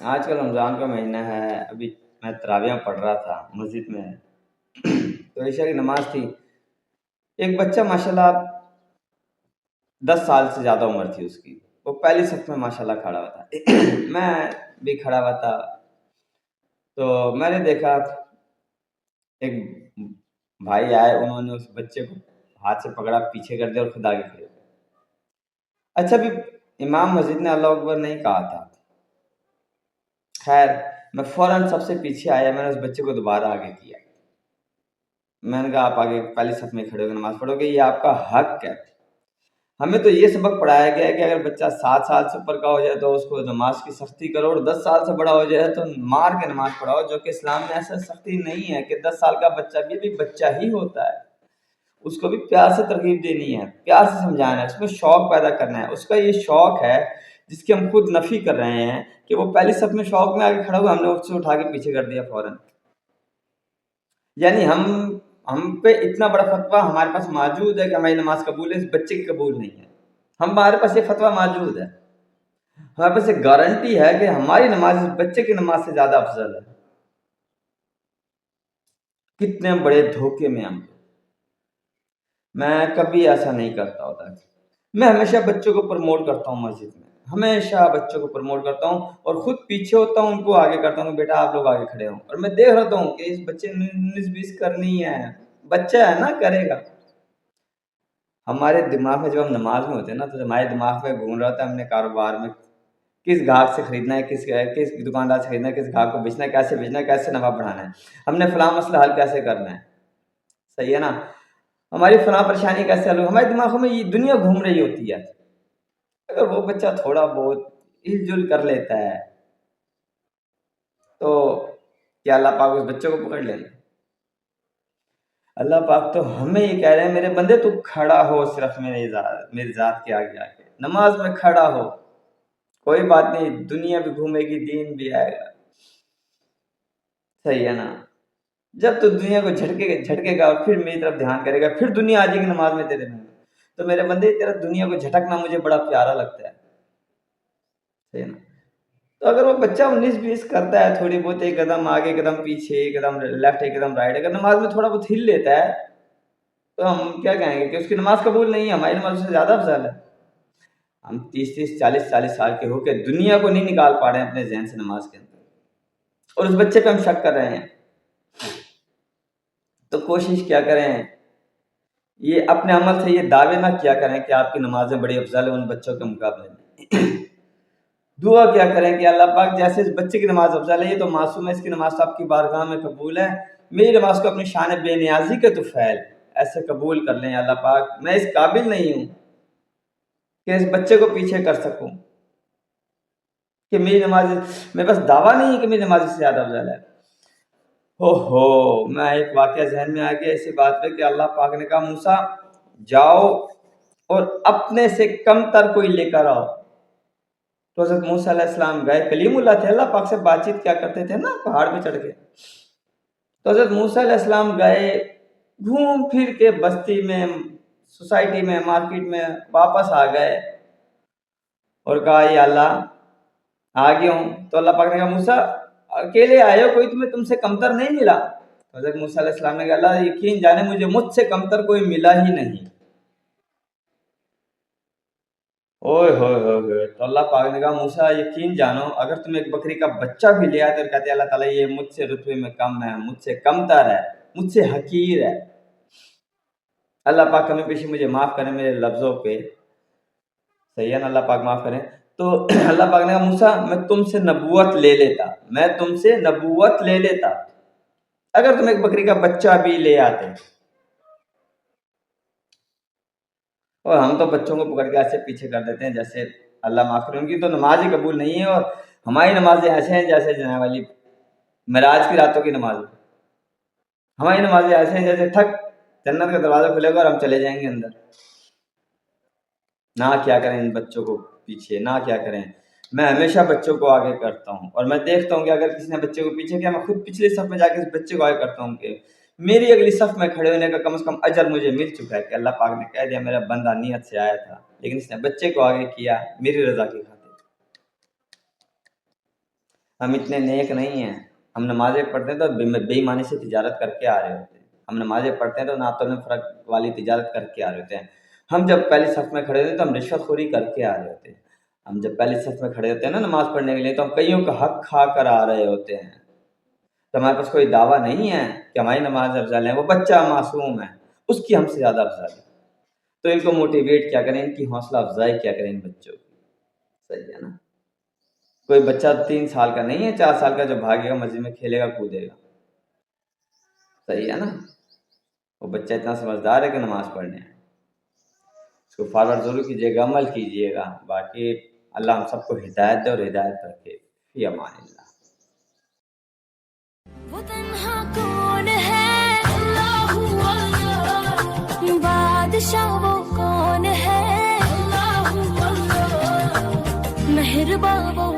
آج کل رمضان کا مہینہ ہے، ابھی میں تراویح پڑھ رہا تھا مسجد میں تو عشاء کی نماز تھی۔ ایک بچہ ماشاءاللہ 10 سال سے زیادہ عمر تھی اس کی، وہ پہلی صف میں ماشاءاللہ کھڑا ہوا تھا میں بھی کھڑا ہوا تھا، تو میں نے دیکھا ایک بھائی آئے، انہوں نے اس بچے کو ہاتھ سے پکڑا، پیچھے کر دیا اور خود آگے کھڑے ہو گئے۔ اچھا بھی امام مسجد نے اللہ اکبر نہیں کہا تھا، خیر میں فوراً سب سے پیچھے آیا، میں نے اس بچے کو دوبارہ آگے کیا، میں نے کہا آپ آگے پہلی صف میں کھڑے ہو کے نماز پڑھو گے، یہ آپ کا حق ہے۔ ہمیں تو یہ سبق پڑھایا گیا ہے کہ اگر بچہ 7 سال سے اوپر کا ہو جائے تو اس کو نماز کی سختی کرو، اور 10 سال سے بڑا ہو جائے تو مار کے نماز پڑھاؤ، جو کہ اسلام میں ایسا سختی نہیں ہے کہ 10 سال کا بچہ بھی بچہ ہی ہوتا ہے، اس کو بھی پیار سے ترغیب دینی ہے، پیار سے سمجھانا ہے، اس میں شوق پیدا کرنا ہے۔ اس کا یہ شوق ہے جس کی ہم خود نفی کر رہے ہیں کہ وہ پہلی صف میں شوق میں آگے کھڑا ہوا، ہم نے اس سے اٹھا کے پیچھے کر دیا فوراً۔ یعنی ہم پہ اتنا بڑا فتویٰ ہمارے پاس موجود ہے کہ ہماری نماز قبول ہے، اس بچے کی قبول نہیں ہے۔ ہمارے پاس یہ فتویٰ موجود ہے، ہمارے پاس ایک گارنٹی ہے کہ ہماری نماز اس بچے کی نماز سے زیادہ افضل ہے۔ کتنے بڑے دھوکے میں ہم، میں کبھی ایسا نہیں کرتا ہوتا، میں ہمیشہ بچوں کو پروموٹ کرتا ہوں مسجد میں، ہمیشہ بچوں کو پروموٹ کرتا ہوں اور خود پیچھے ہوتا ہوں، ان کو آگے کرتا ہوں کہ بیٹا آپ لوگ آگے کھڑے ہوں، اور میں دیکھ رہتا ہوں کہ اس بچے نے 19-20 کرنی ہے، بچہ ہے نا، کرے گا۔ ہمارے دماغ میں جب ہم نماز میں ہوتے ہیں نا تو ہمارے دماغ میں گھوم رہا ہوتا ہے ہم نے کاروبار میں کس گاہک سے خریدنا ہے، کس دکاندار سے خریدنا ہے، کس گاہک کو بیچنا ہے، کیسے بیچنا ہے، کیسے نفع بڑھانا ہے، ہم نے فلاں مسئلہ حل کیسے کرنا ہے، صحیح ہے نا، ہماری فلاں پریشانی کیسے حل ہو، ہمارے دماغوں میں یہ دنیا گھوم رہی ہوتی ہے۔ اگر وہ بچہ تھوڑا بہت ہل جل کر لیتا ہے تو کیا اللہ پاک اس بچے کو پکڑ لینا؟ اللہ پاک تو ہمیں یہ کہہ رہے ہیں میرے بندے تو کھڑا ہو، صرف میری ذات کے آگے آگے نماز میں کھڑا ہو، کوئی بات نہیں، دنیا بھی گھومے گی، دین بھی آئے گا، صحیح ہے نا۔ جب تو دنیا کو جھٹکے گا اور پھر میری طرف دھیان کرے گا، پھر دنیا آ جائے گی نماز میں تیرے میں، تو میرے بندے تیرا دنیا کو جھٹکنا مجھے بڑا پیارا لگتا ہے، صحیح ہے نا۔ تو اگر وہ بچہ 19-20 کرتا ہے، تھوڑی بہت ایک قدم آگے، ایک قدم پیچھے، ایک قدم لیفٹ، ایک قدم رائٹ، اگر نماز میں تھوڑا بہت ہل لیتا ہے تو ہم کیا کہیں گے کہ اس کی نماز قبول نہیں ہے، ہماری نماز اس سے زیادہ افضل ہے۔ ہم 30-40 سال کے ہو کے دنیا کو نہیں نکال پا رہے ہیں اپنے ذہن سے نماز کے اندر، اور اس بچے پہ ہم شک کر رہے ہیں۔ تو کوشش کیا کریں، یہ اپنے عمل سے یہ دعوے نہ کیا کریں کہ آپ کی نمازیں بڑی افضل ہیں ان بچوں کے مقابلے میں۔ دعا کیا کریں کہ اللہ پاک جیسے اس بچے کی نماز افضل ہے، یہ تو معصوم ہے، اس کی نماز تو آپ کی بارگاہ میں قبول ہے، میری نماز کو اپنی شان بے نیازی کے طفیل ایسے قبول کر لیں اللہ پاک، میں اس قابل نہیں ہوں کہ اس بچے کو پیچھے کر سکوں، کہ میری نماز، میرے پاس دعویٰ نہیں ہے کہ میری نماز اس سے زیادہ افضل ہے۔ میں ایک واقعہ ذہن میں آ گیا اسی بات پہ کہ اللہ پاک نے کہا موسیٰ جاؤ اور اپنے سے کم تر کوئی لے کر آؤ، تو حضرت موسیٰ علیہ السلام گئے، کلیم اللہ تھے، اللہ پاک سے بات چیت کیا کرتے تھے نا پہاڑ پہ چڑھ کے، تو حضرت موسیٰ علیہ السلام گئے، گھوم پھر کے بستی میں، سوسائٹی میں، مارکیٹ میں واپس آ گئے اور کہا یا اللہ آ گیا ہوں، تو اللہ پاک نے کہا موسیٰ اکیلے آئے ہو، کوئی تم سے کمتر نہیں ملا؟ حضرت موسیٰ علیہ السلام نے کہا اللہ یقین جانے مجھے مجھ سے کمتر کوئی ملا ہی نہیں۔ تو اللہ پاک نے کہا موسیٰ یقین جانو اگر تم ایک بکری کا بچہ بھی لے آئے تو کہتے اللہ تعالیٰ یہ مجھ سے رتبے میں کم ہے، مجھ سے کمتر ہے، مجھ سے حقیر ہے۔ اللہ پاک کمی پیشی مجھے معاف کریں میرے لفظوں پہ، صحیح ہے نا، اللہ پاک معاف کریں۔ تو اللہ پاک نے کہا موسیٰ میں تم سے نبوت لے لیتا، میں تم سے نبوت لے لیتا اگر تم ایک بکری کا بچہ بھی لے آتے۔ اور ہم تو بچوں کو پکڑ کے ایسے پیچھے کر دیتے ہیں جیسے اللہ معاف کرے، ان کی تو نماز ہی قبول نہیں ہے، اور ہماری نمازیں ایسے ہیں جیسے جناب والی معراج کی راتوں کی نماز، ہماری نمازیں ایسے ہیں جیسے ٹھک جنت کا دروازہ کھلے گا اور ہم چلے جائیں گے اندر۔ نہ کیا کریں ان بچوں کو پیچھے، نہ کیا کریں، میں ہمیشہ بچوں کو آگے کرتا ہوں، اور میں دیکھتا ہوں کہ اگر کسی نے بچے کو پیچھے کیا، میں خود پچھلی صف میں جا کے اس بچے کو آگے کرتا ہوں کہ میری اگلی صف میں کھڑے ہونے کا کم از کم اجر مجھے مل چکا ہے، کہ اللہ پاک نے کہہ دیا میرا بندہ نیت سے آیا تھا لیکن اس نے بچے کو آگے کیا میری رضا کی خاطر۔ ہم اتنے نیک نہیں ہیں. ہم نمازیں پڑھتے ہیں تو بےایمانی سے تجارت کر کے آ رہے ہوتے ہیں. ہم نمازیں پڑھتے ہیں تو نعتوں میں فرق والی تجارت کر کے آ رہے ہوتے ہیں. ہم جب پہلی صف میں کھڑے ہوتے ہیں تو ہم رشوت خوری کر کے آ رہے ہوتے ہیں. ہم جب پہلی صف میں کھڑے ہوتے ہیں نا نماز پڑھنے کے لیے، تو ہم کئیوں کا حق کھا کر آ رہے ہوتے ہیں. تو ہمارے پاس کوئی دعویٰ نہیں ہے کہ ہماری نماز افضل ہے. وہ بچہ معصوم ہے، اس کی ہم سے زیادہ افضل ہے. تو ان کو موٹیویٹ کیا کریں، ان کی حوصلہ افزائی کیا کریں ان بچوں کی. صحیح ہے نا. کوئی بچہ 3 سال کا نہیں ہے، 4 سال کا جو بھاگے گا مسجد میں، کھیلے گا کودے گا. صحیح ہے نا. وہ بچہ اتنا سمجھدار ہے کہ نماز پڑھنے ہے. اس کو فارورڈ ضرور کیجیے گا، عمل کیجیے گا. باقی اللہ ہم سب کو ہدایت دے اور ہدایت رکھے. فی امان اللہ. وہ تنہا کون ہے، اللہ اللہ، بادشاہ وہ کون ہے، اللہ اللہ، مہرباں وہ